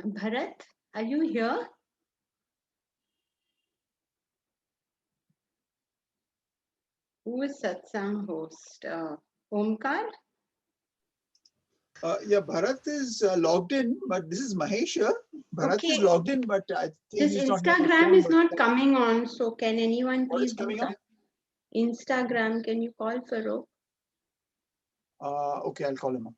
Bharat, are you here? Who is Satsang Host? Omkar? Yeah, Bharat is logged in, but this is Mahesh here. Bharat is logged in, but I think this he's Instagram is not coming on. So can anyone please do that? Instagram, can you call Farouk? Okay, I'll call him up.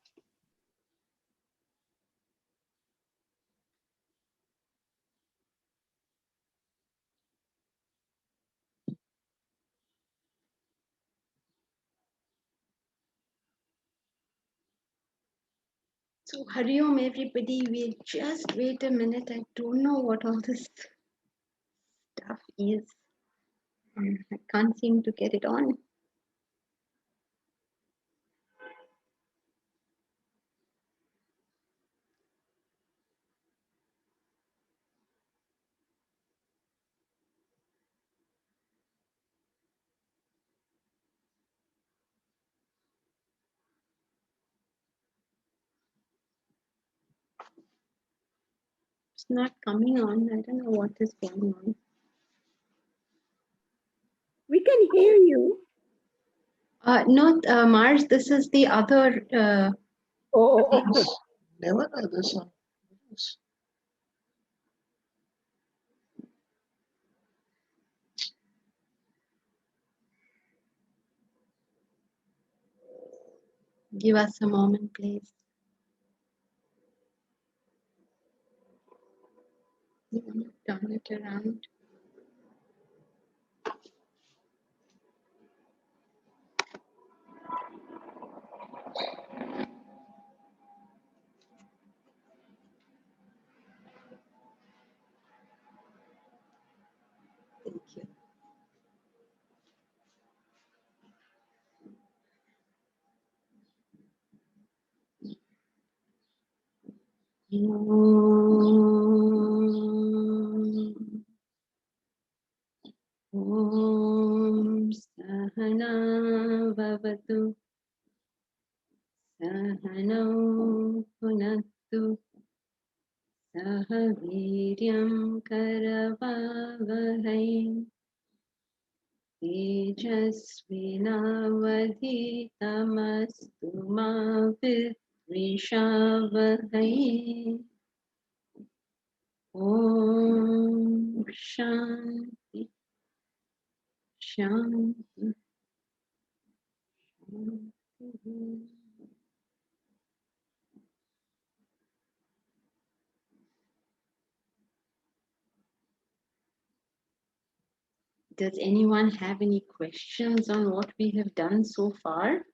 So hurry on everybody, we'll just wait a minute. I don't know what all this stuff is. I can't seem to get it on. It's not coming on. I don't know what is going on. We can hear you. Not Marge, this is the other. Never know this one. Give us a moment, please. You want to turn it around? Thank you. Om Sahana Bhavatu Sahano Punatu Sahaviryam Karavavahai Tejasvinavadhitamastu ma Vidvishavahai. Om Shanti Shanti Shanti. Does anyone have any questions on what we have done so far?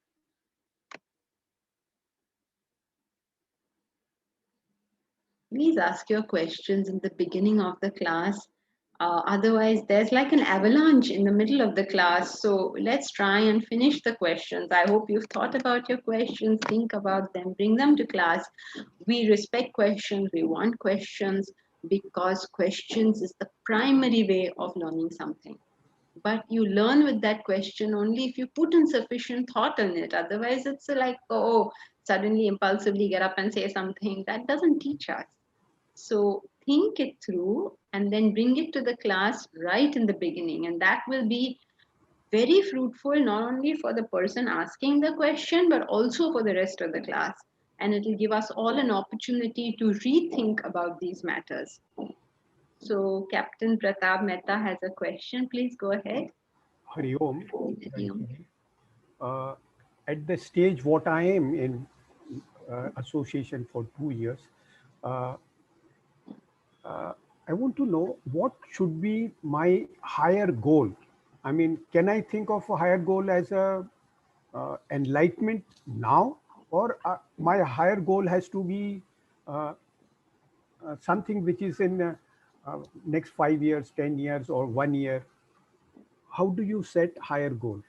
Please ask your questions in the beginning of the class. Otherwise, there's like an avalanche in the middle of the class. So let's try and finish the questions. I hope you've thought about your questions, think about them, bring them to class. We respect questions, we want questions because questions is the primary way of learning something. But you learn with that question only if you put in sufficient thought on it. Otherwise, it's like, oh, suddenly impulsively get up and say something. That doesn't teach us. So think it through and then bring it to the class right in the beginning. And that will be very fruitful, not only for the person asking the question, but also for the rest of the class. And it will give us all an opportunity to rethink about these matters. So Captain Pratap Mehta has a question. Please go ahead. Hari Om. Hari Om. At the stage what I am in association for 2 years, I want to know what should be my higher goal. I mean, can I think of a higher goal as a enlightenment now, or my higher goal has to be something which is in next 5 years, 10 years, or 1 year? How do you set higher goal?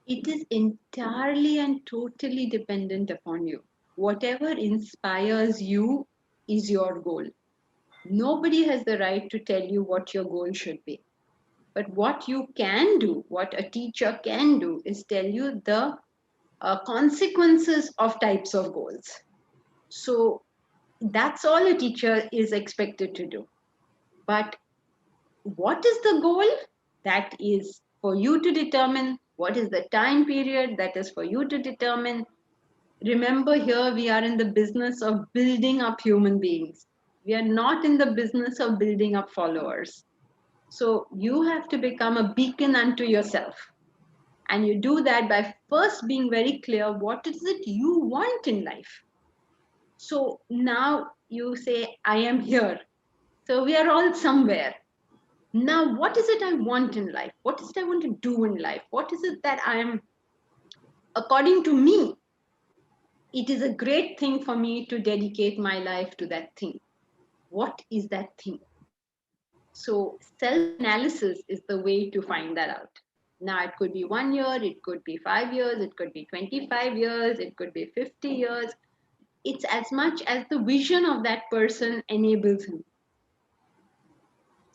It is entirely and totally dependent upon you. Whatever inspires you is your goal. Nobody has the right to tell you what your goal should be. But what you can do, what a teacher can do, is tell you the consequences of types of goals. So that's all a teacher is expected to do. But what is the goal? That is for you to determine. What is the time period? That is for you to determine. Remember, here we are in the business of building up human beings. We are not in the business of building up followers. So you have to become a beacon unto yourself. And you do that by first being very clear what is it you want in life. So now you say, I am here. So we are all somewhere. Now, what is it I want in life? What is it I want to do in life? What is it that I am, according to me, it is a great thing for me to dedicate my life to that thing. What is that thing? So self-analysis is the way to find that out. Now, it could be 1 year, it could be 5 years, it could be 25 years, it could be 50 years. It's as much as the vision of that person enables him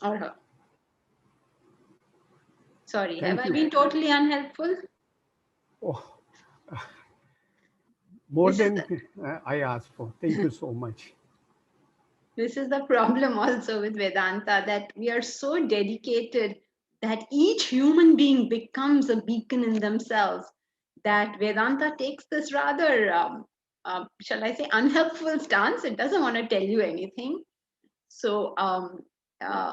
or her. Sorry, have I been totally unhelpful? Oh, more than I asked for. Thank you so much. This is the problem also with Vedanta, that we are so dedicated that each human being becomes a beacon in themselves, that Vedanta takes this rather, shall I say, unhelpful stance. It doesn't want to tell you anything. So uh,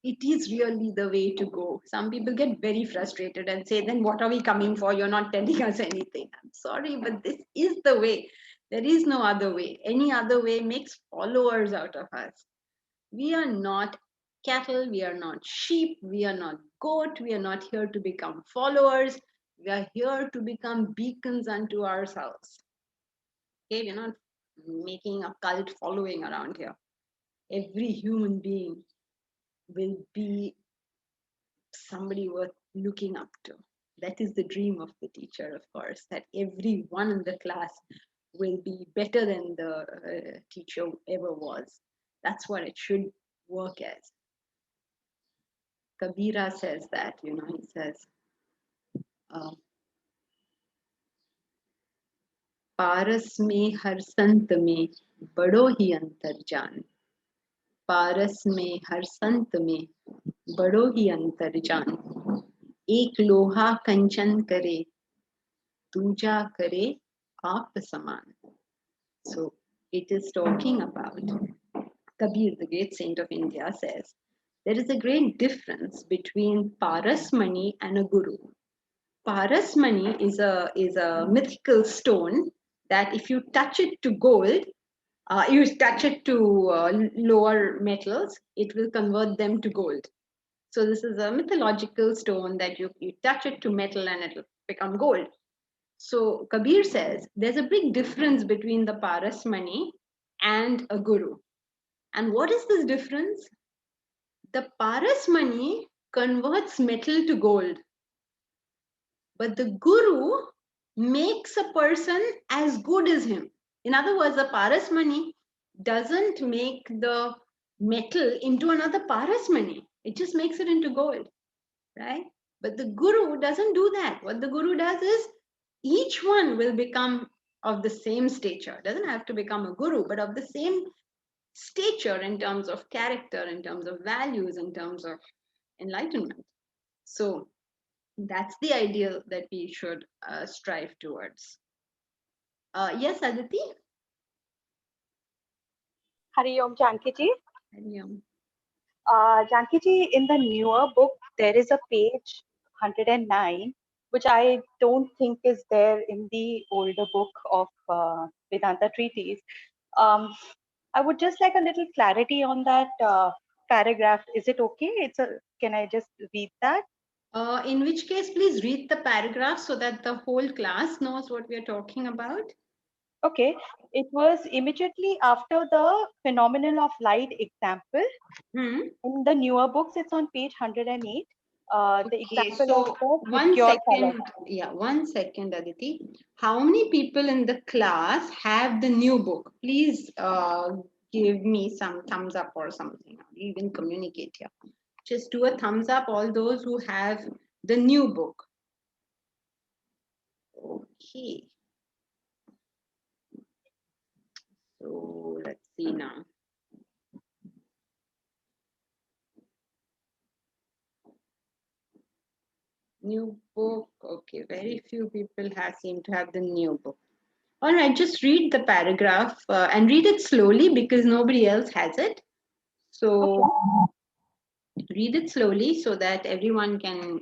it is really the way to go. Some people get very frustrated and say, then what are we coming for? You're not telling us anything. I'm sorry, but this is the way. There is no other way. Any other way makes followers out of us. We are not cattle, we are not sheep, we are not goat, we are not here to become followers. We are here to become beacons unto ourselves. Okay, we're not making a cult following around here. Every human being will be somebody worth looking up to. That is the dream of the teacher, of course, that everyone in the class will be better than the teacher ever was. That's what it should work as. Kabira says that, he says, पारस में हर संत में बड़ो ही अंतर जान पारस में हर संत में बड़ो ही अंतर जान एक लोहा कंचन करे दूजा करे आप समान. So it is talking about Kabir, the great saint of India, says there is a great difference between Parasmani and a guru. Parasmani is a mythical stone that if you touch it to gold, you touch it to lower metals, it will convert them to gold. So this is a mythological stone that you touch it to metal and it will become gold. So Kabir says there's a big difference between the Parasmani and a guru. And what is this difference? The Parasmani converts metal to gold, but the guru makes a person as good as him. In other words, the Parasmani doesn't make the metal into another Parasmani. It just makes it into gold, right? But the guru doesn't do that. What the guru does is each one will become of the same stature. It doesn't have to become a guru, but of the same stature in terms of character, in terms of values, in terms of enlightenment. So that's the ideal that we should strive towards. Yes, Aditti? Hari Om Janki ji. Hari Om. Janki ji, in the newer book, there is a page 109, which I don't think is there in the older book of Vedanta Treatise. I would just like a little clarity on that paragraph. Is it okay? Can I just read that? In which case, please read the paragraph so that the whole class knows what we are talking about. Okay, it was immediately after the phenomenon of light example. In the newer books, it's on page 108. The example so of the 1 second, Aditti. How many people in the class have the new book? Please give me some thumbs up or something. You can communicate here. Just do a thumbs up, all those who have the new book. Okay. So let's see now. New book. Okay, very few people seem to have the new book. All right, just read the paragraph and read it slowly because nobody else has it. So read it slowly so that everyone can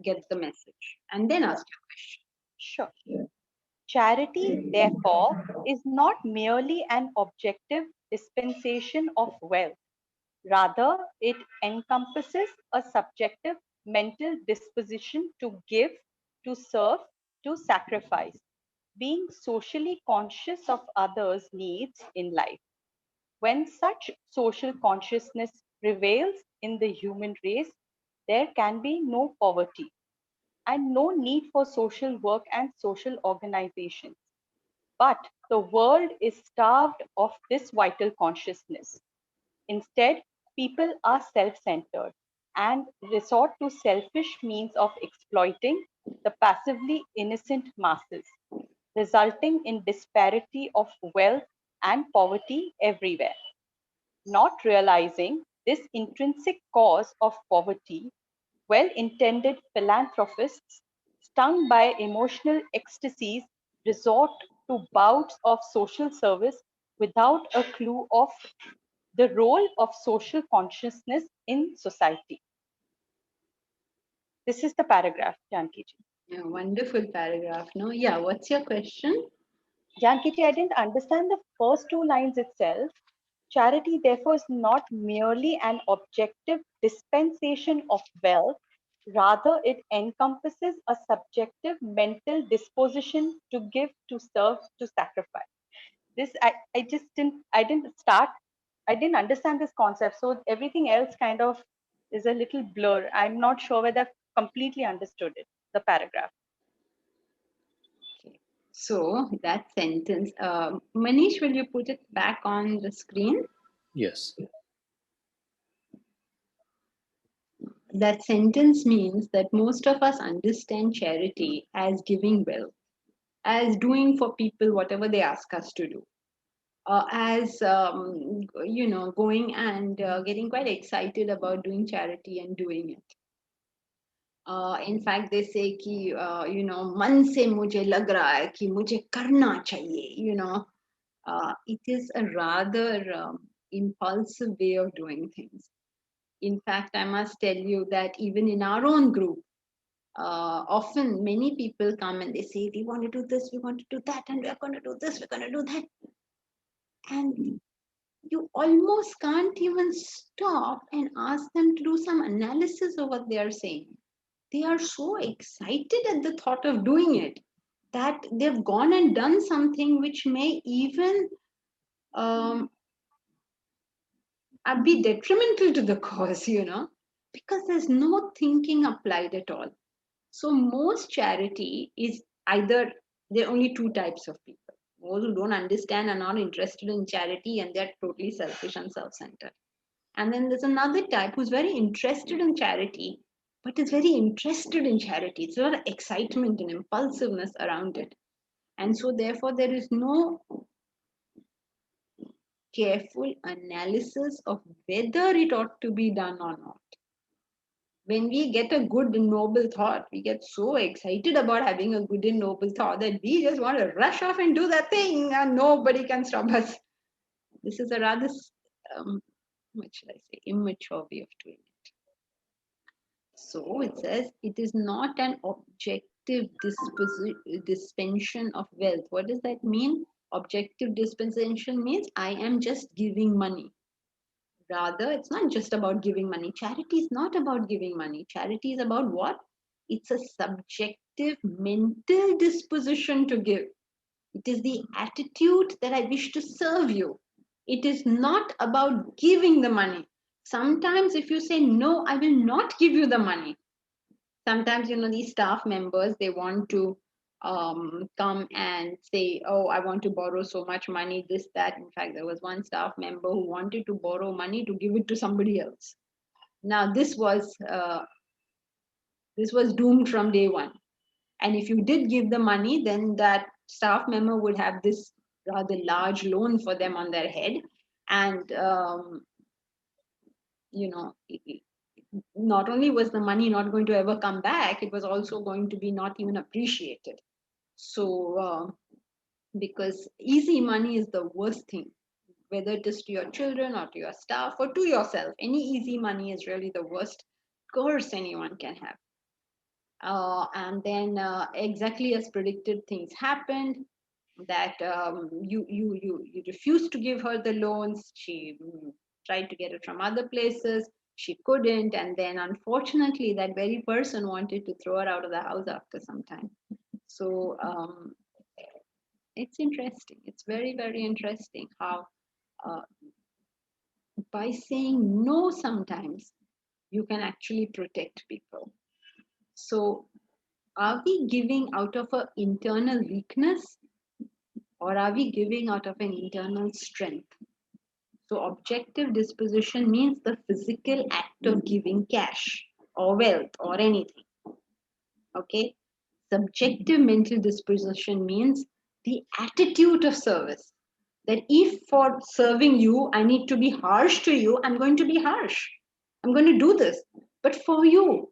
get the message and then ask your question. Sure. Charity, therefore, is not merely an objective dispensation of wealth. Rather, it encompasses a subjective mental disposition to give, to serve, to sacrifice, being socially conscious of others' needs in life. When such social consciousness prevails in the human race, there can be no poverty and no need for social work and social organizations. But the world is starved of this vital consciousness. Instead, people are self-centered and resort to selfish means of exploiting the passively innocent masses, resulting in disparity of wealth and poverty everywhere. Not realizing this intrinsic cause of poverty, well-intended philanthropists, stung by emotional ecstasies, resort to bouts of social service without a clue of the role of social consciousness in society. This is the paragraph, Janki-ji. Yeah, wonderful paragraph. No, yeah. What's your question? Janki-ji, I didn't understand the first two lines itself. Charity, therefore, is not merely an objective dispensation of wealth. Rather, it encompasses a subjective mental disposition to give, to serve, to sacrifice. This I just I didn't understand this concept. So everything else kind of is a little blur. I'm not sure whether I've completely understood it, the paragraph. Okay. So that sentence, Manish, will you put it back on the screen? Yes. That sentence means that most of us understand charity as giving wealth, as doing for people whatever they ask us to do, as going and getting quite excited about doing charity and doing it. In fact, they say कि मन से मुझे लग रहा है कि मुझे करना चाहिए. It is a rather impulsive way of doing things. In fact, I must tell you that even in our own group, often many people come and they say, we want to do this, we want to do that, and we're going to do this, we're going to do that. And you almost can't even stop and ask them to do some analysis of what they are saying. They are so excited at the thought of doing it that they've gone and done something which may even be detrimental to the cause, because there's no thinking applied at all. So most charity is either, there are only two types of people: those who don't understand and are not interested in charity, and they're totally selfish and self-centered. And then there's another type who's very interested in charity, but is very interested in charity. It's a lot of excitement and impulsiveness around it. And so therefore there is no careful analysis of whether it ought to be done or not. When we get a good and noble thought, we get so excited about having a good and noble thought that we just want to rush off and do that thing and nobody can stop us. This is a rather, what should I say, immature way of doing it. So it says it is not an objective dispensation of wealth. What does that mean? Objective dispensation means I am just giving money. Rather, it's not just about giving money. Charity is not about giving money. Charity is about what? It's a subjective mental disposition to give. It is the attitude that I wish to serve you. It is not about giving the money. Sometimes if you say, no, I will not give you the money. Sometimes, these staff members, they want to come and say, oh, I want to borrow so much money, this, that. In fact, there was one staff member who wanted to borrow money to give it to somebody else. Now, this was doomed from day one. And if you did give the money, then that staff member would have this rather large loan for them on their head. And, not only was the money not going to ever come back, it was also going to be not even appreciated. So, because easy money is the worst thing, whether it is to your children or to your staff or to yourself. Any easy money is really the worst curse anyone can have. And then exactly as predicted, things happened that you refused to give her the loans. She tried to get it from other places. She couldn't. And then unfortunately, that very person wanted to throw her out of the house after some time. So it's interesting. It's very, very interesting how by saying no sometimes, you can actually protect people. So are we giving out of an internal weakness, or are we giving out of an internal strength? So objective disposition means the physical act of giving cash or wealth or anything. Okay. Subjective mental disposition means the attitude of service. That if for serving you, I need to be harsh to you, I'm going to be harsh. I'm going to do this, but for you,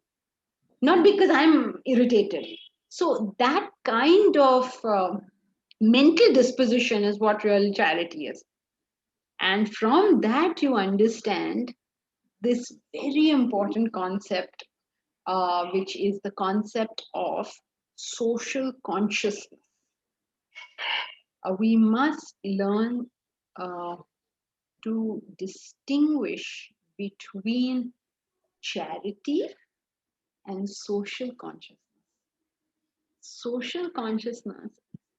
not because I'm irritated. So that kind of mental disposition is what real charity is. And from that, you understand this very important concept, which is the concept of social consciousness. We must learn to distinguish between charity and social consciousness. Social consciousness,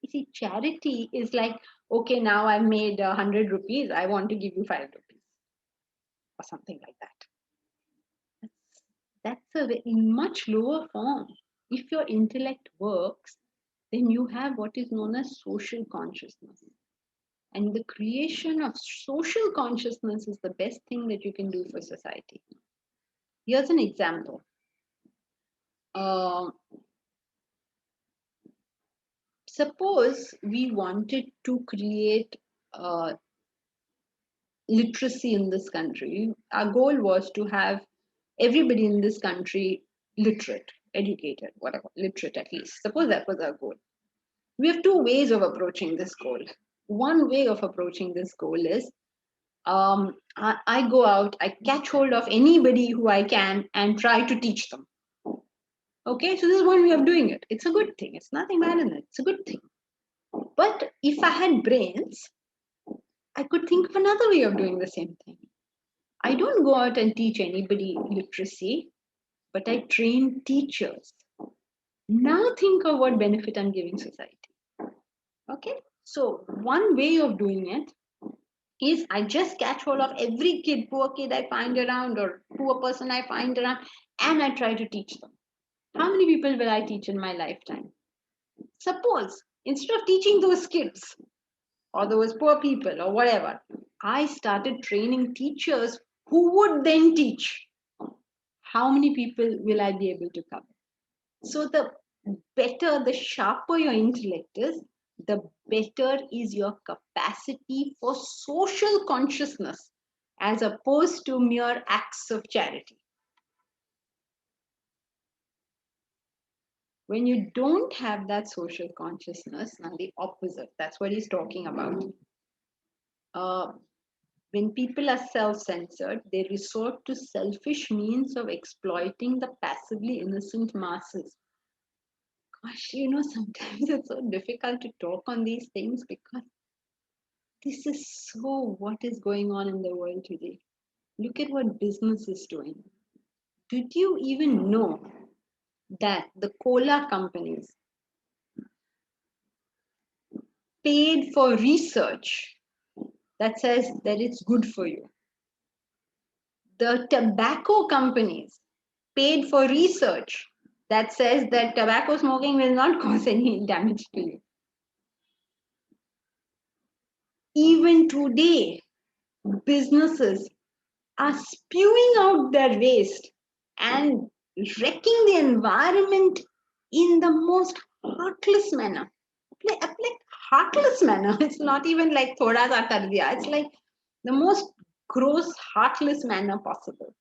you see, charity is like, okay, now I've made 100 rupees, I want to give you 5 rupees or something like that. That's a much lower form. If your intellect works, then you have what is known as social consciousness. And the creation of social consciousness is the best thing that you can do for society. Here's an example. Suppose we wanted to create literacy in this country. Our goal was to have everybody in this country literate, educated, whatever, literate at least. Suppose that was our goal. We have two ways of approaching this goal. One way of approaching this goal is I go out, I catch hold of anybody who I can and try to teach them. Okay, so this is one way of doing it. It's a good thing. It's nothing bad in it. It's a good thing. But if I had brains, I could think of another way of doing the same thing. I don't go out and teach anybody literacy, but I train teachers. Now think of what benefit I'm giving society. Okay, so one way of doing it is I just catch hold of every kid, poor kid I find around or poor person I find around, and I try to teach them. How many people will I teach in my lifetime? Suppose instead of teaching those kids or those poor people or whatever, I started training teachers who would then teach. How many people will I be able to cover? So the better, the sharper your intellect is, the better is your capacity for social consciousness as opposed to mere acts of charity. When you don't have that social consciousness, now the opposite, that's what he's talking about. When people are self-censored, they resort to selfish means of exploiting the passively innocent masses. Gosh, sometimes it's so difficult to talk on these things because this is so what is going on in the world today. Look at what business is doing. Did you even know that the cola companies paid for research that says that it's good for you? The tobacco companies paid for research that says that tobacco smoking will not cause any damage to you. Even today, businesses are spewing out their waste and wrecking the environment in the most heartless manner. Like heartless manner. It's not even like thoda sa kar diya. It's like the most gross, heartless manner possible.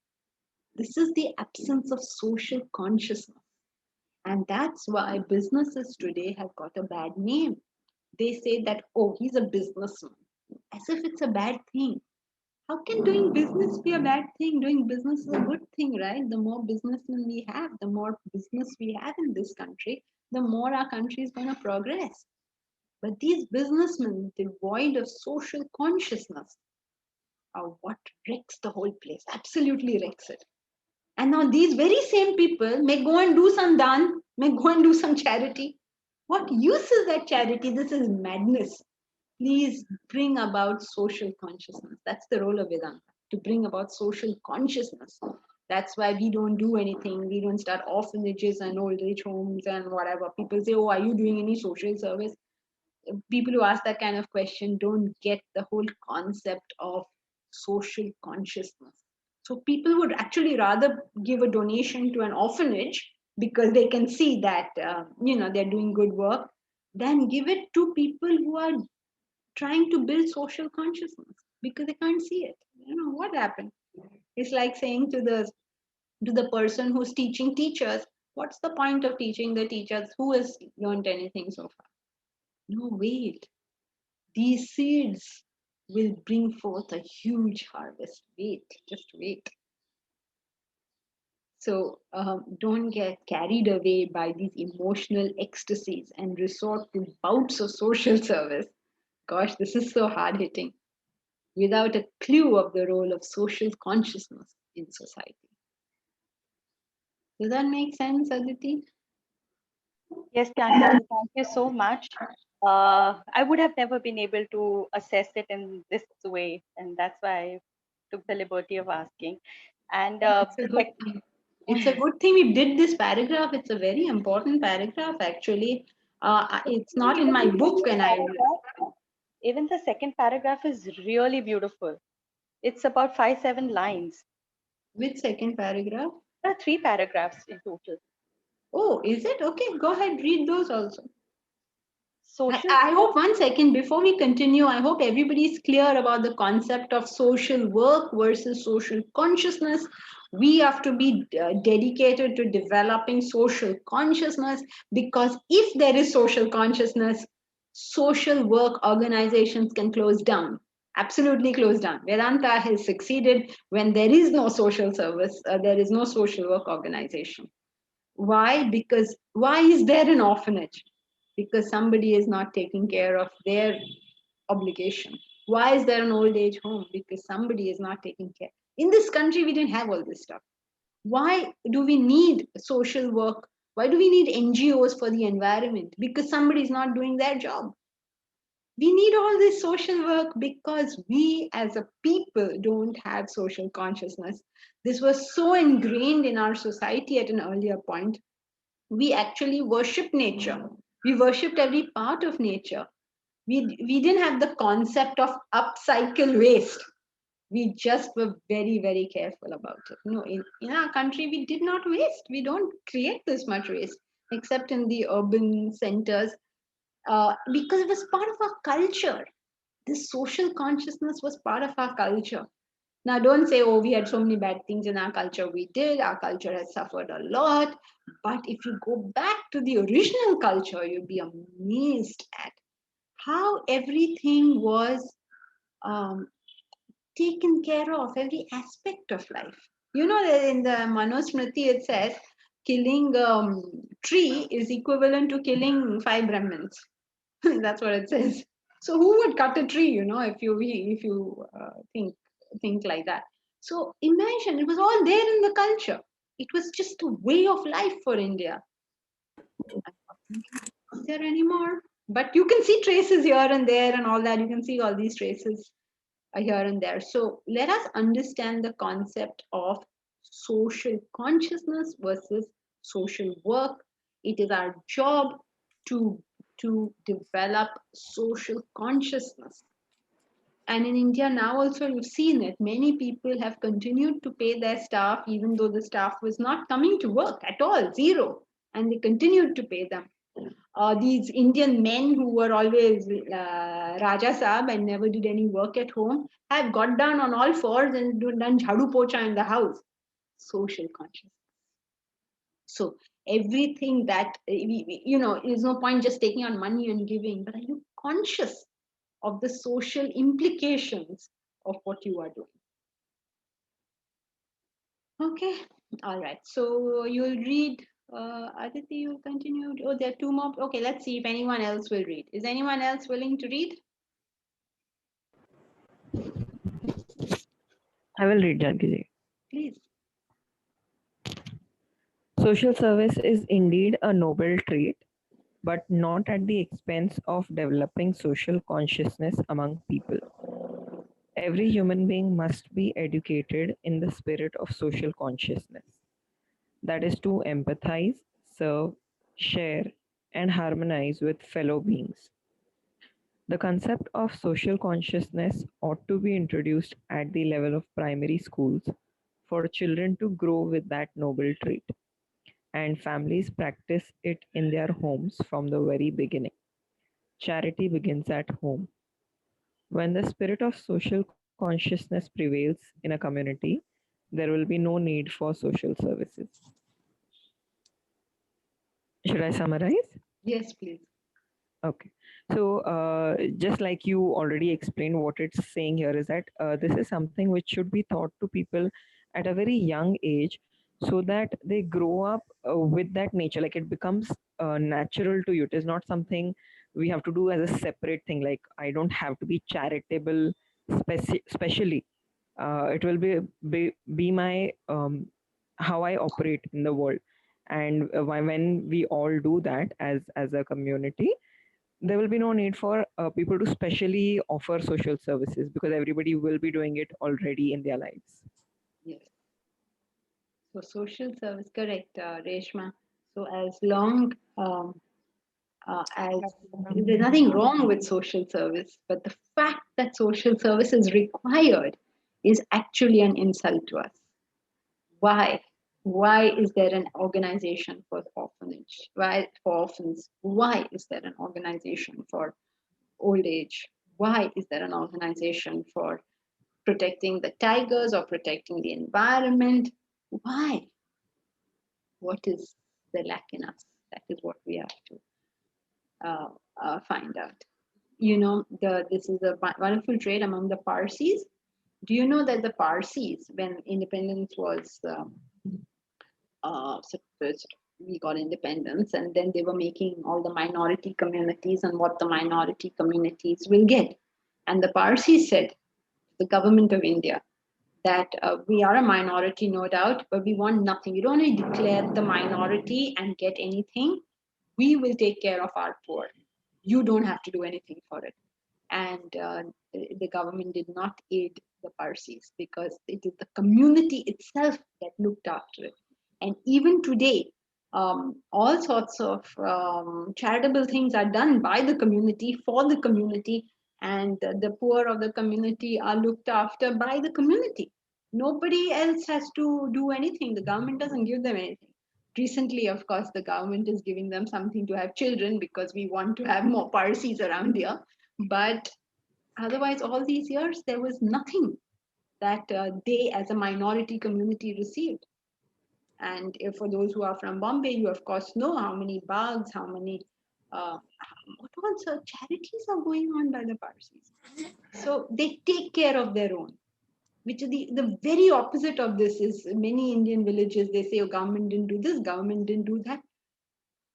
This is the absence of social consciousness. And that's why businesses today have got a bad name. They say that, oh, he's a businessman, as if it's a bad thing. How can doing business be a bad thing? Doing business is a good thing, right? The more businessmen we have, the more business we have in this country, the more our country is going to progress. But these businessmen, devoid of social consciousness, are what wrecks the whole place, absolutely wrecks it. And now these very same people may go and do some dan, may go and do some charity. What use is that charity? This is madness. Please bring about social consciousness. That's the role of Vedanta, to bring about social consciousness. That's why we don't do anything. We don't start orphanages and old age homes and whatever. People say, oh, are you doing any social service? People who ask that kind of question don't get the whole concept of social consciousness. So people would actually rather give a donation to an orphanage because they can see that they're doing good work, than give it to people who are trying to build social consciousness because they can't see it. What happened? It's like saying to the person who's teaching teachers, what's the point of teaching the teachers? Who has learned anything so far? No, wait. These seeds will bring forth a huge harvest. Wait, just wait. So don't get carried away by these emotional ecstasies and resort to bouts of social service. Gosh, this is so hard hitting without a clue of the role of social consciousness in society. Does that make sense, Aditi? Yes, thank you so much. I would have never been able to assess it in this way, and that's why I took the liberty of asking. And It's a good thing. It's a good thing we did this paragraph. It's a very important paragraph, actually. It's not in my book, and I. even the second paragraph is really beautiful. It's about 5-7 lines. Which second paragraph? There are 3 paragraphs in total. Oh, is it? Okay, go ahead, read those also. Social. I hope, one second, before we continue, I hope everybody is clear about the concept of social work versus social consciousness. We have to be dedicated to developing social consciousness, because if there is social consciousness, social work organizations can close down. Absolutely close down. Vedanta has succeeded when there is no social service, there is no social work organization. Why? Because why is there an orphanage? Because somebody is not taking care of their obligation. Why is there an old age home? Because somebody is not taking care. In this country, we didn't have all this stuff. Why do we need social work? Why do we need NGOs for the environment? Because somebody is not doing their job. We need all this social work because we as a people don't have social consciousness. This was so ingrained in our society at an earlier point. We actually worship nature. We worshipped every part of nature. We didn't have the concept of upcycle waste. We just were very, very careful about it. No, in our country, we did not waste. We don't create this much waste, except in the urban centers, because it was part of our culture. This social consciousness was part of our culture. Now, don't say, oh, we had so many bad things in our culture. We did. Our culture has suffered a lot. But if you go back to the original culture, you'll be amazed at how everything was um, taken care of, every aspect of life. You know, in the Manusmriti, it says killing tree is equivalent to killing 5 Brahmins. That's what it says. So who would cut a tree? You know, if you think like that. So imagine, it was all there in the culture. It was just a way of life for India. Not there anymore. But you can see traces here and there and all that. You can see all these traces here and there. So let us understand the concept of social consciousness versus social work. It is our job to develop social consciousness. And in India now also, you've seen it. Many people have continued to pay their staff even though the staff was not coming to work at all, zero, and they continued to pay them. These Indian men who were always Raja Saab and never did any work at home have got down on all fours and done jhadu pocha in the house. Social consciousness. So everything that, there's no point just taking on money and giving, but are you conscious of the social implications of what you are doing? Okay, all right. So you'll read, Aditi, you'll continue. Oh, there are 2 more. Okay, let's see if anyone else will read. Is anyone else willing to read? I will read, Janki. Please. Social service is indeed a noble trait, but not at the expense of developing social consciousness among people. Every human being must be educated in the spirit of social consciousness. That is to empathize, serve, share, and harmonize with fellow beings. The concept of social consciousness ought to be introduced at the level of primary schools for children to grow with that noble trait, and families practice it in their homes from the very beginning. Charity begins at home. When the spirit of social consciousness prevails in a community, there will be no need for social services. Should I summarize? Yes, please. Okay. So, just like you already explained, what it's saying here is that this is something which should be taught to people at a very young age, so that they grow up with that nature, like it becomes natural to you. It is not something we have to do as a separate thing, like I don't have to be charitable specially. It will be my how I operate in the world. And when we all do that as a community, there will be no need for people to specially offer social services, because everybody will be doing it already in their lives. Yes. So social service, correct, Reshma. So as long as there's nothing wrong with social service, but the fact that social service is required is actually an insult to us. Why? Why is there an organization for orphanage? Why for orphans? Why is there an organization for old age? Why is there an organization for protecting the tigers or protecting the environment? Why? What is the lack in us? That is what we have to find out. You know, this is a wonderful trait among the Parsis. Do you know that the Parsis, when independence was supposed, we got independence, and then they were making all the minority communities and what the minority communities will get. And the Parsis said, the government of India, that we are a minority, no doubt, but we want nothing. You don't need to declare the minority and get anything. We will take care of our poor. You don't have to do anything for it. And the government did not aid the Parsis because it is the community itself that looked after it. And even today, all sorts of charitable things are done by the community for the community, and the poor of the community are looked after by the community. Nobody else has to do anything. The government doesn't give them anything. Recently, of course, the government is giving them something to have children because we want to have more Parsis around here. But otherwise, all these years, there was nothing that they as a minority community received. And if for those who are from Bombay, you of course know how many bags, how many, what also charities are going on by the Parsis. So they take care of their own, which is the very opposite of this. Is many Indian villages, they say, oh, government didn't do this, government didn't do that.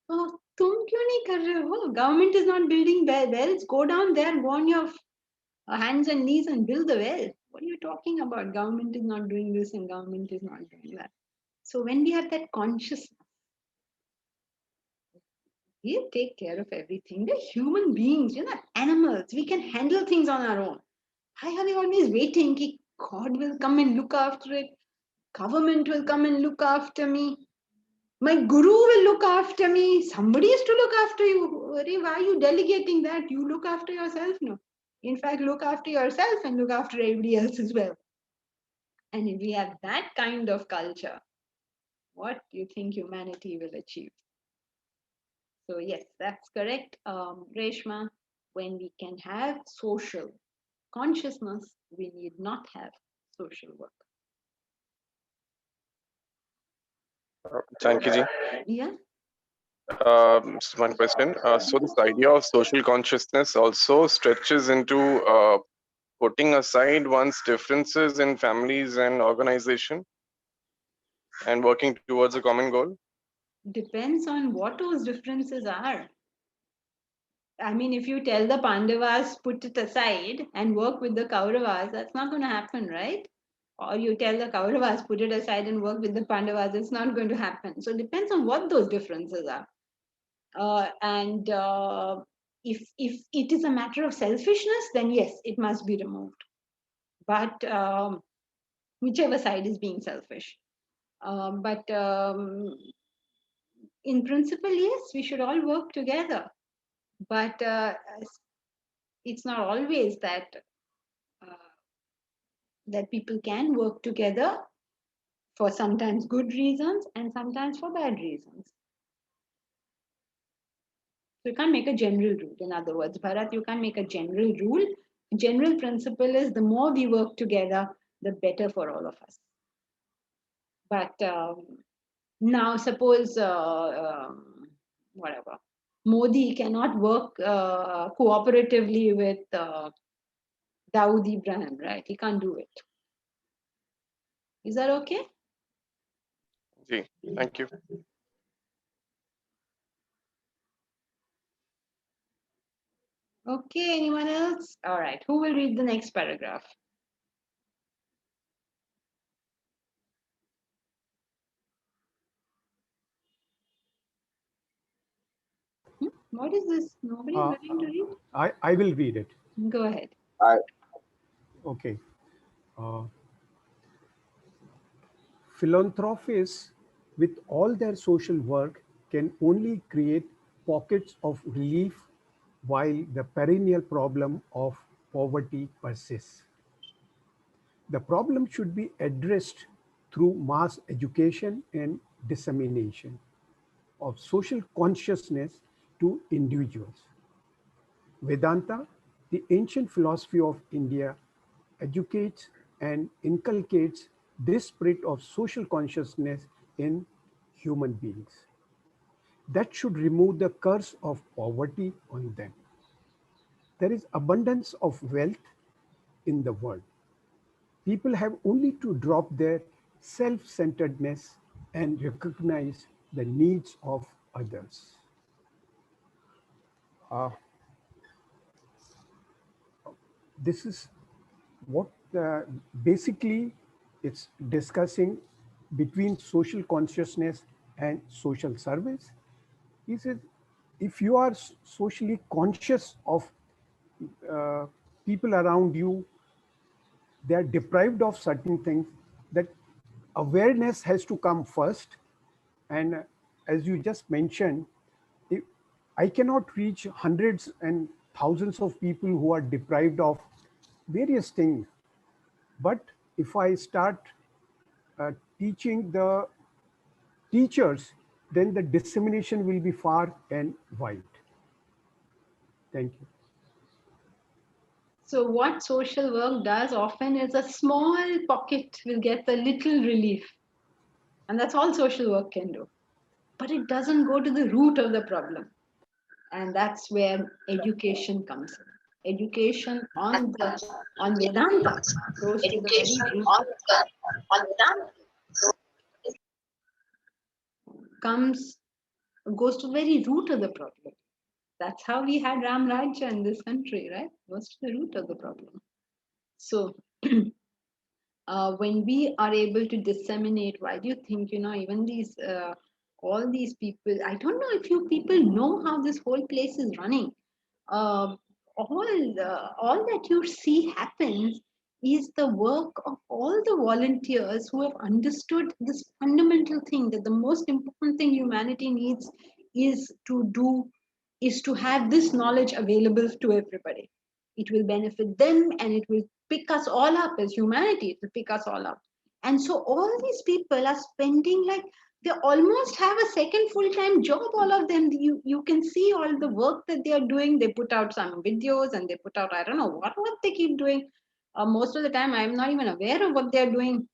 Oh, तुम क्यों नहीं कर रहे हो? Government is not building wells. Go down there, go on your hands and knees and build the well. What are you talking about? Government is not doing this and government is not doing that. So when we have that consciousness, we take care of everything. We're human beings, you're not animals. We can handle things on our own. Why are we always waiting? Ki God will come and look after it. Government will come and look after me. My guru will look after me. Somebody is to look after you. Why are you delegating that? You look after yourself, no. In fact, look after yourself and look after everybody else as well. And if we have that kind of culture, what do you think humanity will achieve? So yes, that's correct, Reshma. When we can have social consciousness, we need not have social work. Thank you, Ji. Yeah. Just one question. So this idea of social consciousness also stretches into putting aside one's differences in families and organization and working towards a common goal. Depends on what those differences are. I mean, if you tell the Pandavas, put it aside and work with the Kauravas, that's not going to happen, right? Or you tell the Kauravas, put it aside and work with the Pandavas, it's not going to happen. So it depends on what those differences are. And if it is a matter of selfishness, then yes, it must be removed. But whichever side is being selfish. But in principle, yes, we should all work together. But it's not always that that people can work together for sometimes good reasons and sometimes for bad reasons. So you can't make a general rule. In other words, Bharat, you can't make a general rule. General principle is the more we work together, the better for all of us. But now suppose whatever, Modi cannot work cooperatively with Dawood Ibrahim, right? He can't do it. Is that okay? Ji, thank you. Okay, anyone else? All right, who will read the next paragraph? What is this? Nobody is willing to read? I will read it. Go ahead. Okay. Philanthropists, with all their social work, can only create pockets of relief while the perennial problem of poverty persists. The problem should be addressed through mass education and dissemination of social consciousness to individuals. Vedanta, the ancient philosophy of India, educates and inculcates this spirit of social consciousness in human beings. That should remove the curse of poverty on them. There is abundance of wealth in the world. People have only to drop their self-centeredness and recognize the needs of others. Uh, this is what basically it's discussing between social consciousness and social service. He says, if you are socially conscious of uh, people around you, they are deprived of certain things, that awareness has to come first. And as you just mentioned, if I cannot reach hundreds and thousands of people who are deprived of various things. But if I start teaching the teachers, then the dissemination will be far and wide. Thank you. So what social work does often is a small pocket will get a little relief. And that's all social work can do. But it doesn't go to the root of the problem. And that's where education comes in. Education on Vedanta goes to the very root. Goes to the very root of the problem. That's how we had Ram Rajya in this country, right? Goes to the root of the problem. So when we are able to disseminate, why do you think, even these, all these people, I don't know if you people know how this whole place is running. All that you see happens is the work of all the volunteers who have understood this fundamental thing, that the most important thing humanity needs is to have this knowledge available to everybody. It will benefit them and it will pick us all up as humanity. It will pick us all up. And so all these people are spending, like, they almost have a second full-time job, all of them. You can see all the work that they are doing. They put out some videos and they put out, I don't know what they keep doing. Most of the time, I'm not even aware of what they're doing.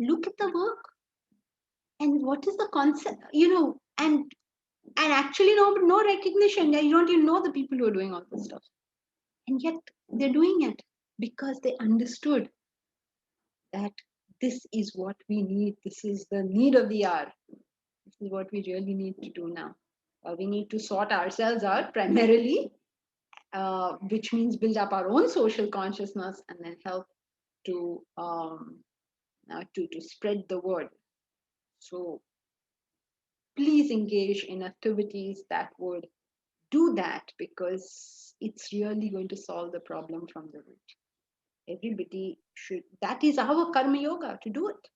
Look at the work. And what is the concept, and actually no recognition. You don't even know the people who are doing all this stuff. And yet they're doing it because they understood that this is what we need. This is the need of the hour. This is what we really need to do now. We need to sort ourselves out primarily, which means build up our own social consciousness and then help to spread the word. So please engage in activities that would do that, because it's really going to solve the problem from the root. Everybody should, that is our karma yoga, to do it.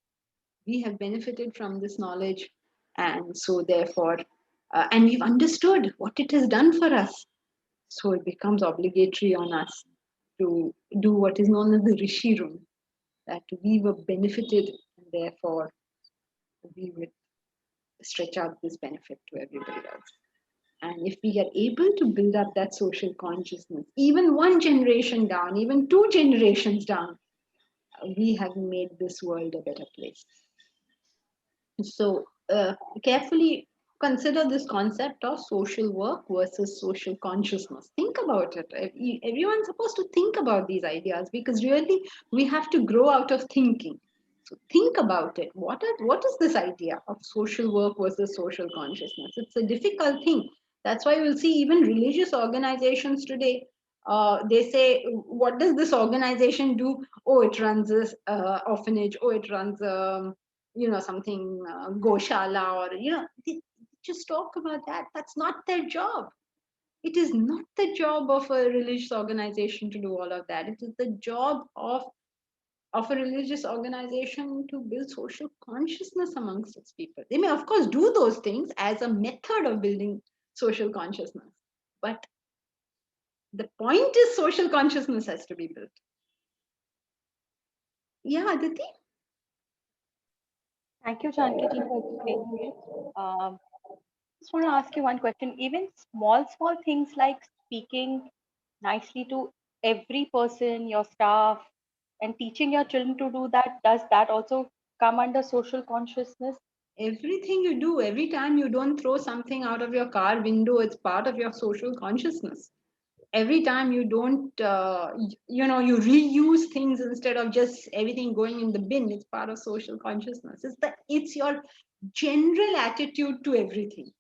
We have benefited from this knowledge, and so therefore, and we've understood what it has done for us. So it becomes obligatory on us to do what is known as the Rishi Run, that we were benefited, and therefore we would stretch out this benefit to everybody else. And if we are able to build up that social consciousness, even one generation down, even two generations down, we have made this world a better place. So carefully consider this concept of social work versus social consciousness. Think about it. Everyone's supposed to think about these ideas, because really we have to grow out of thinking. So think about it. What is this idea of social work versus social consciousness? It's a difficult thing. That's why we'll see even religious organizations today. They say, what does this organization do? Oh, it runs this orphanage. Oh, it runs, something goshala, or they just talk about that. That's not their job. It is not the job of a religious organization to do all of that. It is the job of a religious organization to build social consciousness amongst its people. They may, of course, do those things as a method of building social consciousness, but the point is social consciousness has to be built. Yeah, Aditti? Thank you, Jankiti, for explaining it. Just want to ask you one question. Even small things like speaking nicely to every person, your staff, and teaching your children to do that, does that also come under social consciousness? Everything you do, every time you don't throw something out of your car window, it's part of your social consciousness. Every time you don't, you reuse things instead of just everything going in the bin, it's part of social consciousness. It's your general attitude to everything.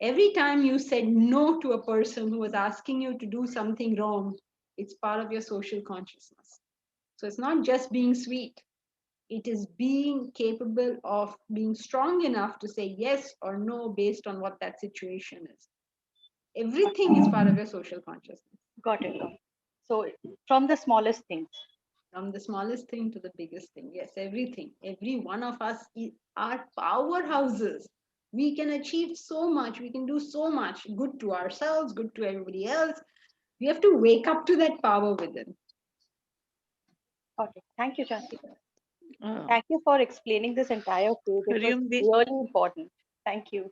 Every time you said no to a person who was asking you to do something wrong, it's part of your social consciousness. So it's not just being sweet. It is being capable of being strong enough to say yes or no based on what that situation is. Everything is part of your social consciousness. Got it. So from the smallest things. From the smallest thing to the biggest thing. Yes, everything. Every one of us are powerhouses. We can achieve so much. We can do so much good to ourselves, good to everybody else. We have to wake up to that power within. Got it. Thank you, Janki. Oh, Thank you for explaining this entire page. It was really important. Thank you.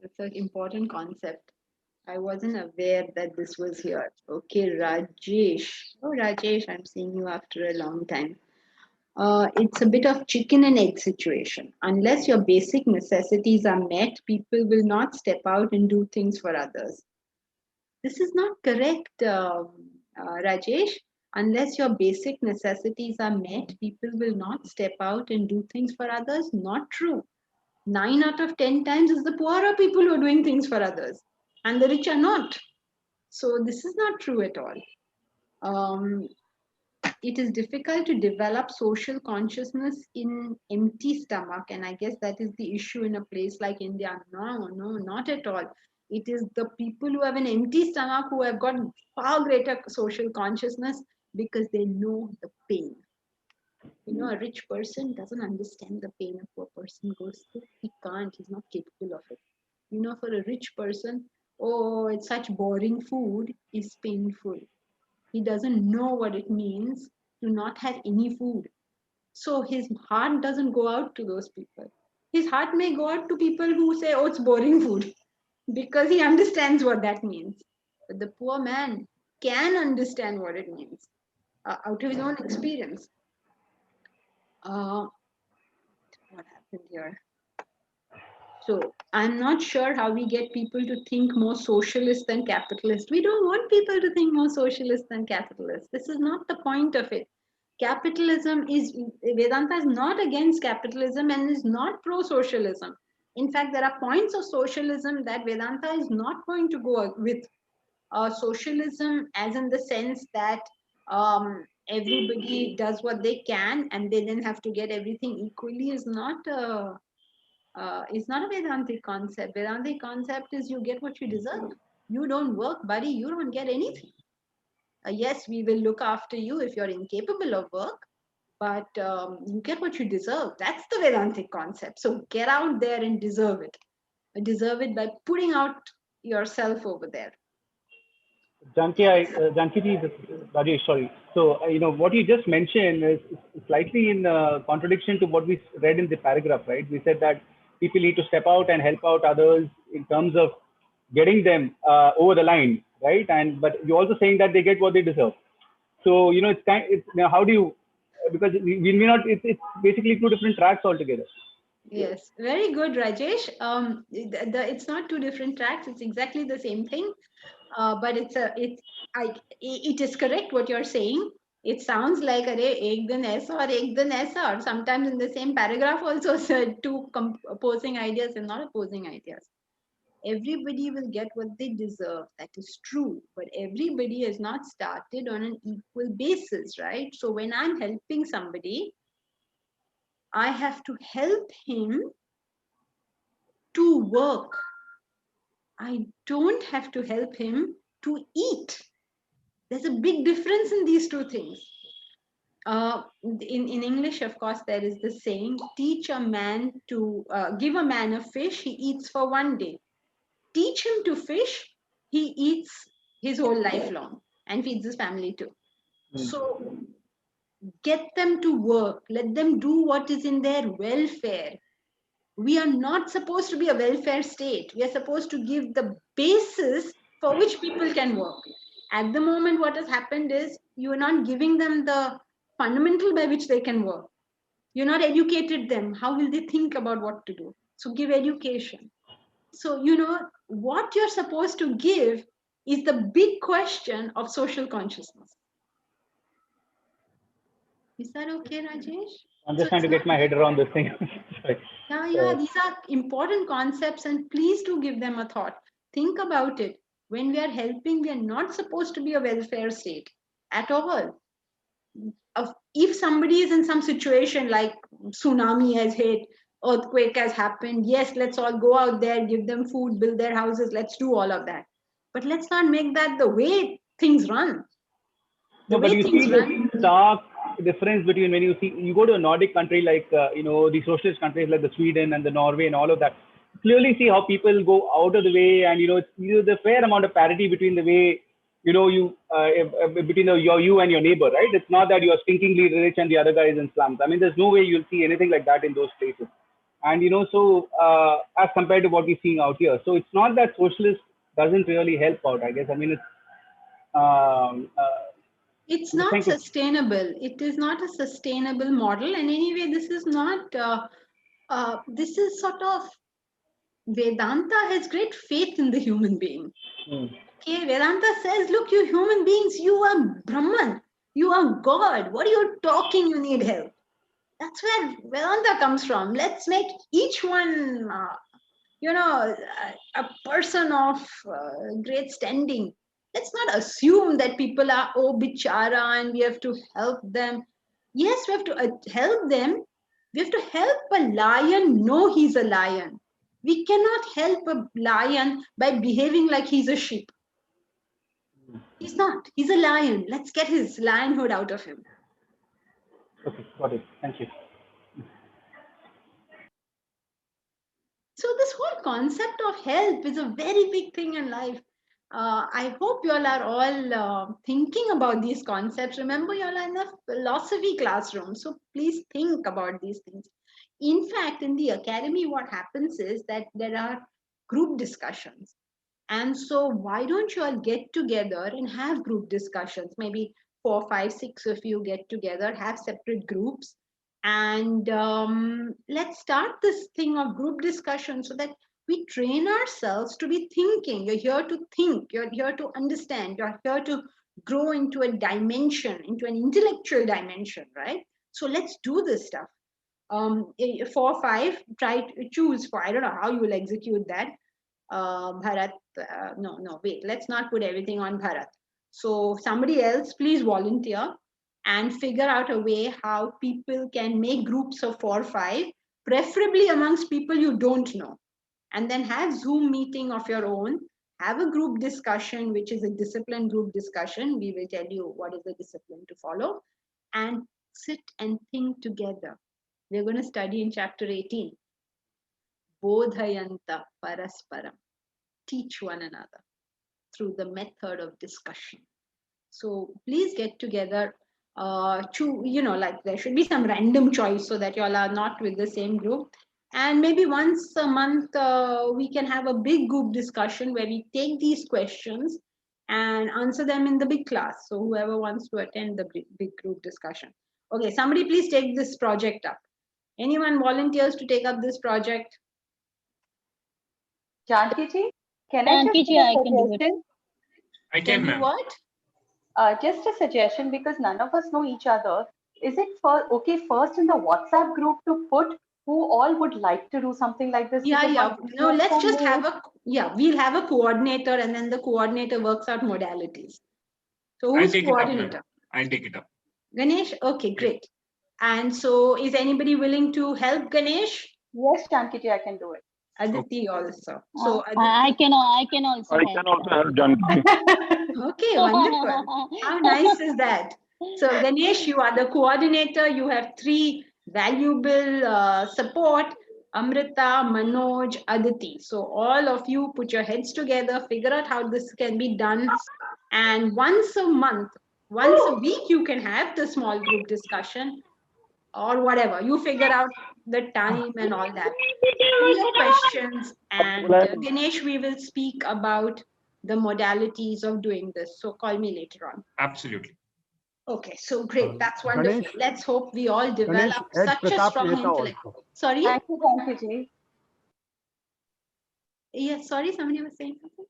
It's an important concept. I wasn't aware that this was here. Okay, Rajesh. Oh, Rajesh, I'm seeing you after a long time. It's a bit of chicken and egg situation. Unless your basic necessities are met, people will not step out and do things for others. This is not correct, Rajesh. Unless your basic necessities are met, people will not step out and do things for others. Not true. 9 out of 10 times is the poorer people who are doing things for others, and the rich are not. So this is not true at all. Um, it is difficult to develop social consciousness in empty stomach, and I guess that is the issue in a place like India. No, not at all. It is the people who have an empty stomach who have got far greater social consciousness because they know the pain. A rich person doesn't understand the pain a poor person goes through. He can't. He's not capable of it. For a rich person, oh, it's such boring food is painful. He doesn't know what it means to not have any food. So his heart doesn't go out to those people. His heart may go out to people who say, oh, it's boring food, because he understands what that means. But the poor man can understand what it means out of his own experience. What happened here? So I'm not sure how we get people to think more socialist than capitalist. We don't want people to think more socialist than capitalist. This is not the point of it. Vedanta is not against capitalism and is not pro-socialism. In fact, there are points of socialism that Vedanta is not going to go with. Socialism, as in the sense that everybody does what they can and they then have to get everything equally, is not it's not a Vedantic concept. Vedantic concept is you get what you deserve. You don't work, buddy, you don't get anything. Yes, we will look after you if you're incapable of work, but you get what you deserve. That's the Vedantic concept. So get out there and deserve it. Deserve it by putting out yourself over there. Jankiti, Rajesh, sorry. So, what you just mentioned is slightly in contradiction to what we read in the paragraph, right? We said that people need to step out and help out others in terms of getting them over the line, right? But you're also saying that they get what they deserve. So, how do you, because we may not, it's basically two different tracks altogether. Yes, very good, Rajesh. It's not two different tracks. It's exactly the same thing. But it is correct what you're saying. It sounds like ek din aisa or ek din aisa, or sometimes in the same paragraph also said two opposing ideas and not opposing ideas. Everybody will get what they deserve. That is true. But everybody has not started on an equal basis, right? So when I'm helping somebody, I have to help him to work. I don't have to help him to eat. There's a big difference in these two things. In English, of course, there is the saying, teach a man to, give a man a fish, he eats for one day. Teach him to fish, he eats his whole life long and feeds his family too. So get them to work, let them do what is in their welfare. We are not supposed to be a welfare state. We are supposed to give the basis for which people can work. At the moment, what has happened is you are not giving them the fundamental by which they can work. You're not educated them. How will they think about what to do? So give education. So, what you're supposed to give is the big question of social consciousness. Is that okay, Rajesh? I'm just trying to get my head around this thing. Yeah, these are important concepts, and please do give them a thought. Think about it. When we are helping, we are not supposed to be a welfare state at all. If somebody is in some situation like tsunami has hit, earthquake has happened, yes, let's all go out there, give them food, build their houses, let's do all of that. But let's not make that the way things run. No, but you see the stark difference between when you go to a Nordic country like the socialist countries like the Sweden and the Norway and all of that. Clearly see how people go out of the way, and there's a fair amount of parity between the way between you and your neighbor, right? It's not that you're stinkingly rich and the other guy is in slums. I mean, there's no way you'll see anything like that in those places. And so as compared to what we're seeing out here, so it's not that socialist doesn't really help out. I guess it's not sustainable. It is not a sustainable model, and anyway, this is not. This is sort of Vedanta has great faith in the human being. Okay, Vedanta says, look, you human beings, you are Brahman, you are God. What are you talking? You need help. That's where Vedanta comes from. Let's make each one, a person of great standing. Let's not assume that people are, bichara, and we have to help them. Yes, we have to help them. We have to help a lion know he's a lion. We cannot help a lion by behaving like he's a sheep. He's not. He's a lion. Let's get his lionhood out of him. Okay, got it. Thank you. So this whole concept of help is a very big thing in life. I hope you all are all thinking about these concepts. Remember, you all are in a philosophy classroom. So please think about these things. In fact, in the academy, what happens is that there are group discussions. And so why don't you all get together and have group discussions? Maybe 4, 5, 6 of you get together, have separate groups. And let's start this thing of group discussion so that we train ourselves to be thinking. You're here to think, you're here to understand, you're here to grow into a dimension, into an intellectual dimension, right? So let's do this stuff. 4, 5, try to choose for, I don't know how you will execute that. Bharat, no, wait, let's not put everything on Bharat. So somebody else, please volunteer and figure out a way how people can make groups of 4 or 5, preferably amongst people you don't know. And then have Zoom meeting of your own, have a group discussion, which is a discipline group discussion. We will tell you what is the discipline to follow, and sit and think together. We're going to study in chapter 18. Bodhayanta parasparam. Teach one another through the method of discussion. So please get together. Like there should be some random choice so that you all are not with the same group. And maybe once a month, we can have a big group discussion where we take these questions and answer them in the big class. So whoever wants to attend the big group discussion. Okay, somebody please take this project up. Anyone volunteers to take up this project? Janki ji, can I just Janki ji, make a I can do it. suggestion? I can, do ma'am. what? Just a suggestion, because none of us know each other. Is it okay first in the WhatsApp group to put who all would like to do something like this? Yeah, Because yeah. one No, let's person just who have we'll have a coordinator, and then the coordinator works out modalities. So I'll who's take it up, ma'am. coordinator? I'll take it up. Ganesh? Okay, great. And so is anybody willing to help Ganesh? Yes, Shankiti, I can do it. Aditti also. So I can also I help. can also help Janki. Okay, wonderful. How nice is that? So Ganesh, you are the coordinator. You have 3 valuable support, Amrita, Manoj, Aditti. So all of you put your heads together, figure out how this can be done. And once a month, once a week, you can have the small group discussion or whatever. You figure out the time and all that. Bring your questions, and Ganesh, we will speak about the modalities of doing this. So call me later on. Absolutely. Okay, so great. That's wonderful. Ganesh, Let's hope we all Ganesh, develop add such a Pratap strong Mehta intellect. also. Sorry? Thank you, Ji. Yes, sorry, somebody was saying something.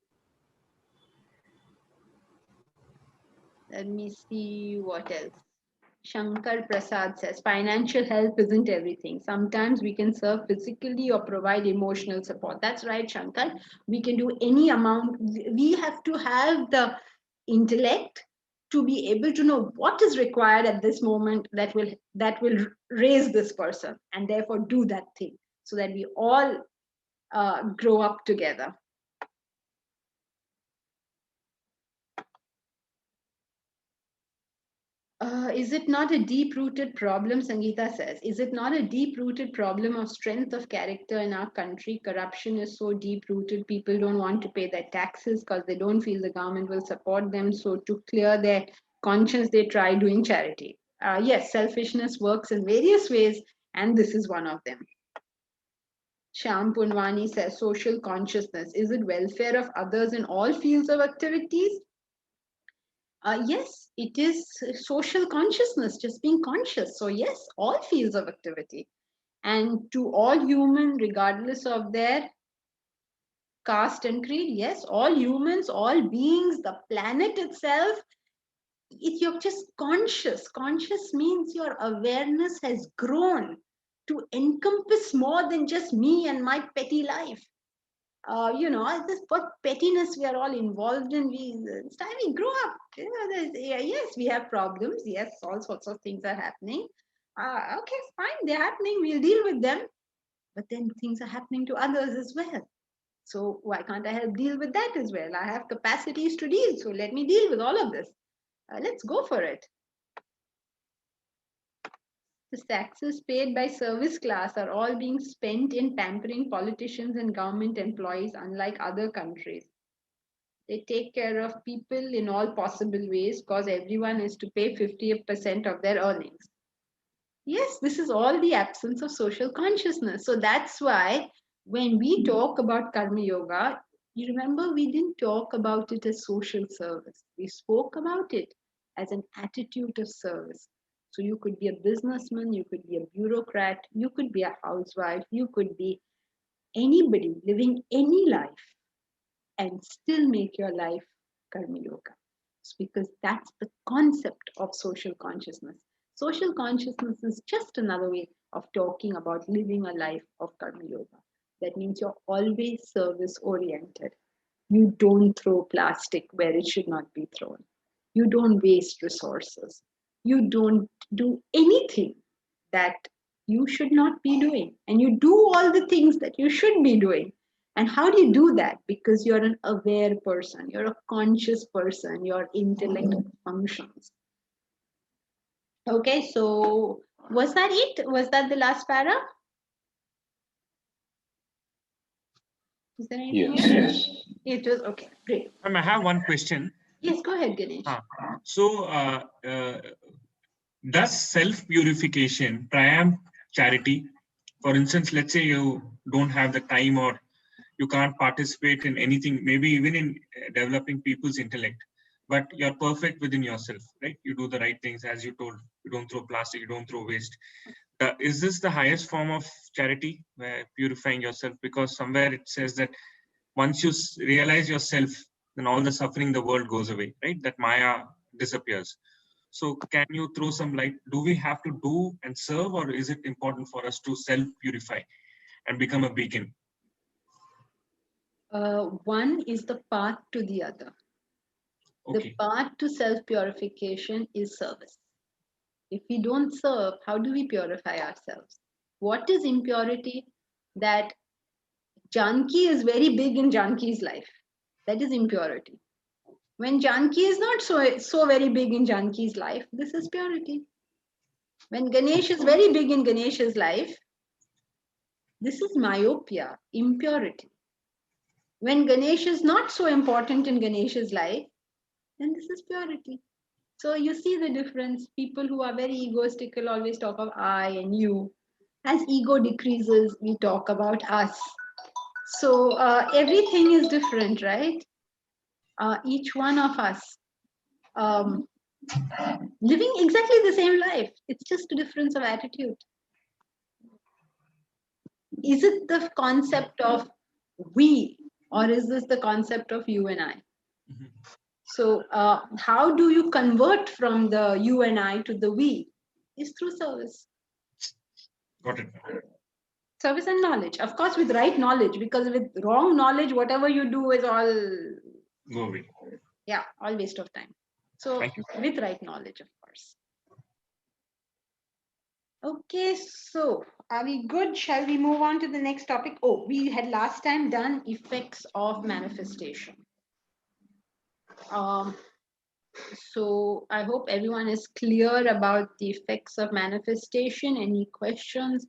Let me see what else. Shankar Prasad says, financial help isn't everything. Sometimes we can serve physically or provide emotional support. That's right, Shankar. We can do any amount. We have to have the intellect to be able to know what is required at this moment that will raise this person, and therefore do that thing so that we all grow up together. Is it not a deep-rooted problem, Sangeeta says, is it not a deep-rooted problem of strength of character in our country? Corruption is so deep-rooted, people don't want to pay their taxes because they don't feel the government will support them. So to clear their conscience, they try doing charity. Yes, selfishness works in various ways, and this is one of them. Shyam Punwani says, social consciousness, is it welfare of others in all fields of activities? Yes, it is social consciousness, just being conscious. So yes, all fields of activity. And to all human, regardless of their caste and creed, yes, all humans, all beings, the planet itself, you're just conscious. Conscious means your awareness has grown to encompass more than just me and my petty life. This pettiness we are all involved in. It's time we grow up. Yes, we have problems. Yes, all sorts of things are happening. Okay, fine, they're happening. We'll deal with them. But then things are happening to others as well. So why can't I help deal with that as well? I have capacities to deal. So let me deal with all of this. Let's go for it. The taxes paid by service class are all being spent in pampering politicians and government employees, unlike other countries. They take care of people in all possible ways because everyone is to pay 50% of their earnings. Yes, this is all the absence of social consciousness. So that's why when we talk about Karma Yoga, you remember we didn't talk about it as social service. We spoke about it as an attitude of service. So you could be a businessman, you could be a bureaucrat, you could be a housewife, you could be anybody living any life and still make your life Karma Yoga. It's because that's the concept of social consciousness. Social consciousness is just another way of talking about living a life of Karma Yoga. That means you're always service oriented. You don't throw plastic where it should not be thrown. You don't waste resources. You don't do anything that you should not be doing. And you do all the things that you should be doing. And how do you do that? Because you're an aware person, you're a conscious person, your intellect functions. Okay, so was that it? Was that the last para? Is there anything else? Yes. It was okay, great. I have one question. Yes, go ahead, Ganesh. So, does self-purification triumph charity? For instance, let's say you don't have the time or you can't participate in anything, maybe even in developing people's intellect, but you're perfect within yourself, right? You do the right things, as you told. You don't throw plastic, you don't throw waste. Is this the highest form of charity, where purifying yourself? Because somewhere it says that once you realize yourself, then all the suffering in the world goes away, right? That Maya disappears. So can you throw some light? Do we have to do and serve, or is it important for us to self-purify and become a beacon? One is the path to the other. Okay. The path to self-purification is service. If we don't serve, how do we purify ourselves? What is impurity? That Janki is very big in Janki's life. That is impurity. When Janki is not so very big in Janki's life, this is purity. When Ganesh is very big in Ganesh's life, this is myopia, impurity. When Ganesh is not so important in Ganesh's life, then this is purity. So you see the difference. People who are very egoistical always talk of I and you. As ego decreases, we talk about us. So everything is different, right? Each one of us living exactly the same life. It's just a difference of attitude. Is it the concept of we, or is this the concept of you and I? Mhm. So how do you convert from the you and I to the we? Is through service. Got it. Service and knowledge. Of course, with right knowledge, because with wrong knowledge, whatever you do is all, Go away. yeah, all waste of time. So Thank you. with right knowledge, of course. Okay, so are we good? Shall we move on to the next topic? Oh, we had last time done effects of manifestation. So I hope everyone is clear about the effects of manifestation. Any questions?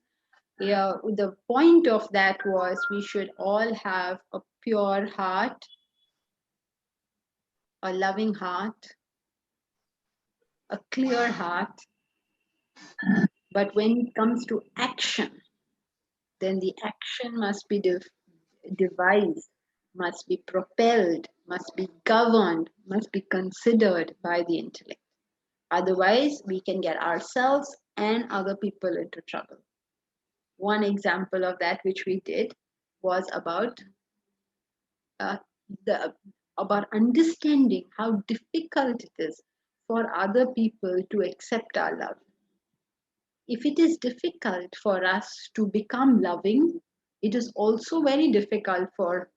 Yeah, the point of that was we should all have a pure heart, a loving heart, a clear heart. But when it comes to action, then the action must be devised, must be propelled, must be governed, must be considered by the intellect. Otherwise, we can get ourselves and other people into trouble. One example of that which we did was about about understanding how difficult it is for other people to accept our love. If it is difficult for us to become loving, it is also very difficult for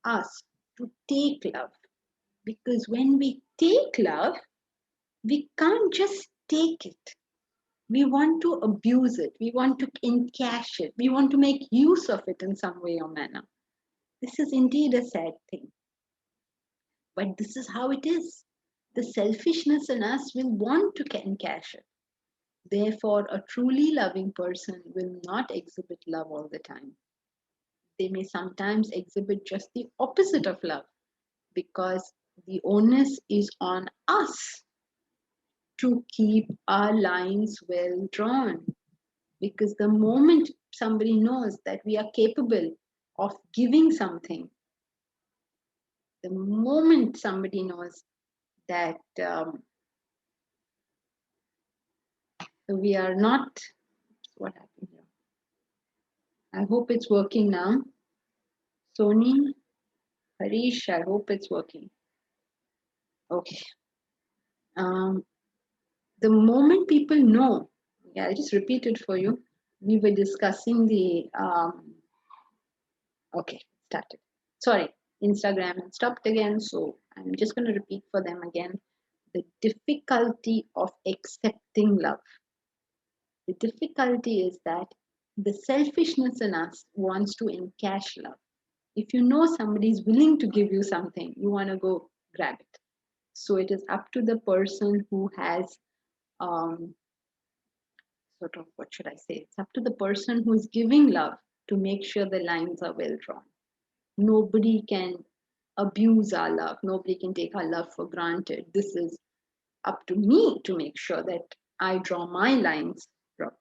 us to take love. Because when we take love, we can't just take it. We want to abuse it. We want to encash it. We want to make use of it in some way or manner. This is indeed a sad thing. But this is how it is. The selfishness in us will want to encash it. Therefore, a truly loving person will not exhibit love all the time. They may sometimes exhibit just the opposite of love, because the onus is on us to keep our lines well drawn. Because the moment somebody knows that we are capable of giving something, the moment somebody knows that we are not, what happened here? I hope it's working now. Sony, Harish, I hope it's working. Okay. The moment people know, yeah, I'll just repeat it for you. We were discussing the, okay, started. Sorry, Instagram stopped again. So I'm just going to repeat for them again. The difficulty of accepting love. The difficulty is that the selfishness in us wants to encash love. If you know somebody is willing to give you something, you want to go grab it. So it is up to the person who has sort of, what should I say? It's up to the person who is giving love to make sure the lines are well drawn. Nobody can abuse our love. Nobody can take our love for granted. This is up to me to make sure that I draw my lines properly.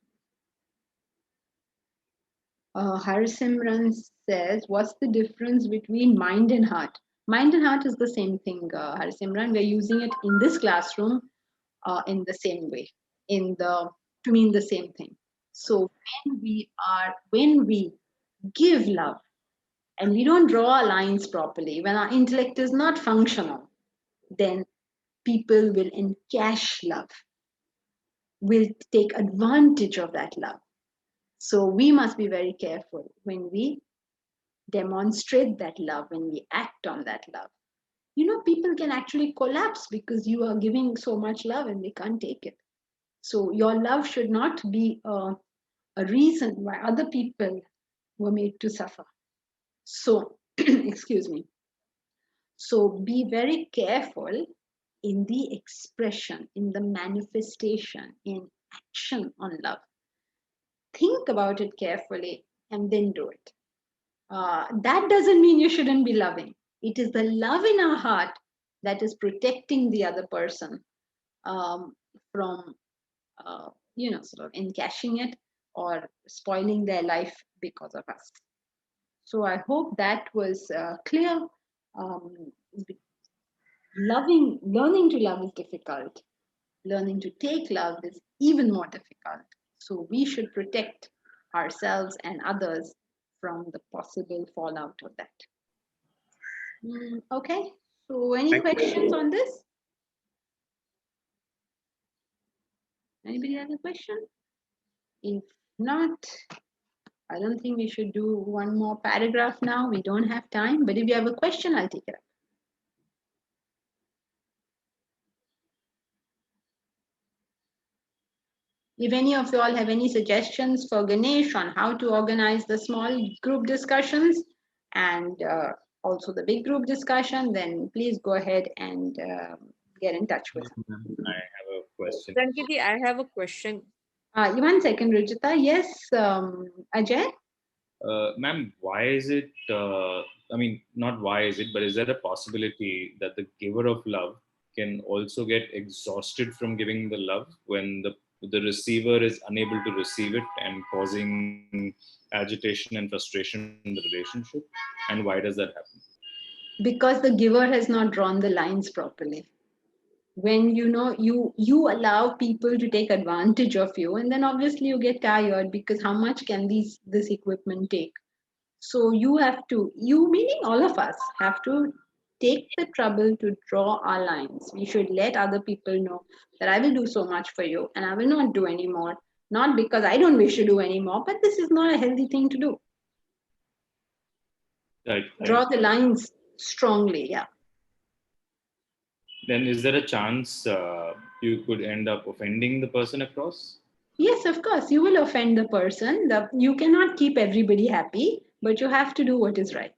Harisimran says, what's the difference between mind and heart? Mind and heart is the same thing, Harisimran. We're using it in this classroom in the same way, to mean the same thing. So when we give love and we don't draw our lines properly, when our intellect is not functional, then people will encash love, will take advantage of that love. So we must be very careful when we demonstrate that love, when we act on that love. You know, people can actually collapse because you are giving so much love and they can't take it. So your love should not be a reason why other people were made to suffer. So, excuse me. So be very careful in the expression, in the manifestation, in action on love. Think about it carefully and then do it. That doesn't mean you shouldn't be loving. It is the love in our heart that is protecting the other person from, sort of encashing it or spoiling their life because of us. So I hope that was clear. Um, learning to love is difficult. Learning to take love is even more difficult. So we should protect ourselves and others from the possible fallout of that. Okay, so any questions on this? Anybody have a question? If not, I don't think we should do one more paragraph now. We don't have time, but if you have a question, I'll take it up. If any of you all have any suggestions for Ganesh on how to organize the small group discussions and also the big group discussion, then please go ahead and get in touch with him. I have a question. Sankiti, I have a question. 1 second, Rujita. Yes, Ajay? Ma'am, why is it, I mean, not why is it, but is there a possibility that the giver of love can also get exhausted from giving the love when the receiver is unable to receive it and causing agitation and frustration in the relationship? And why does that happen? Because the giver has not drawn the lines properly. When you allow people to take advantage of you, and then obviously you get tired because how much can this equipment take? So you meaning all of us, have to take the trouble to draw our lines. We should let other people know that I will do so much for you and I will not do anymore. Not because I don't wish to do anymore, but this is not a healthy thing to do. Right. Draw the lines strongly, yeah. Then is there a chance you could end up offending the person across? Yes, of course, you will offend the person. You cannot keep everybody happy, but you have to do what is right.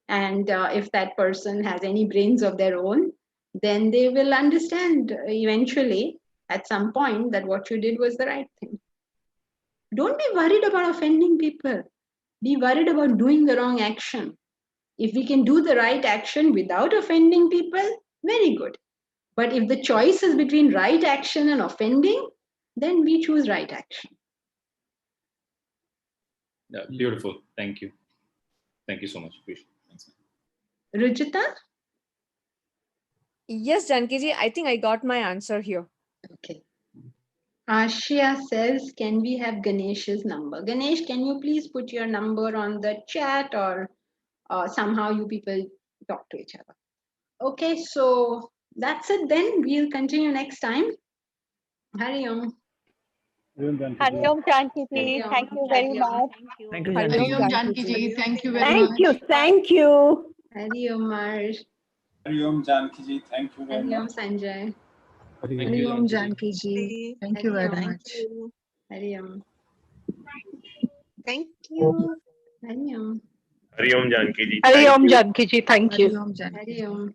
And if that person has any brains of their own, then they will understand eventually at some point that what you did was the right thing. Don't be worried about offending people. Be worried about doing the wrong action. If we can do the right action without offending people, very good. But if the choice is between right action and offending, then we choose right action. Yeah, beautiful. Thank you. Thank you so much. Appreciate it. Thanks. Rujita? Yes, Jankiji, I think I got my answer here. Okay. Ashia says, can we have Ganesh's number? Ganesh, can you please put your number on the chat or somehow you people talk to each other? Okay, so that's it then. We'll continue next time. Hari Om. Hari Om Jankiji, thank you very much. Thank you, Hari Om Janki. Jankiji. Thank you. Thank you. Hari Om Marge. Hari Om Janki ji, thank you very Hari Om much. Sanjay. Hari Om Janki ji. Thank you very much. Hari Om. Thank you. Hari Om. Hari Om Janki ji. Hari Om Janki ji. Thank you. Hari Om.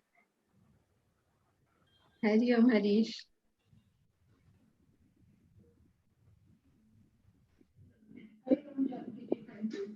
Hari Om Harish. Hari Om Janki ji. Thank you.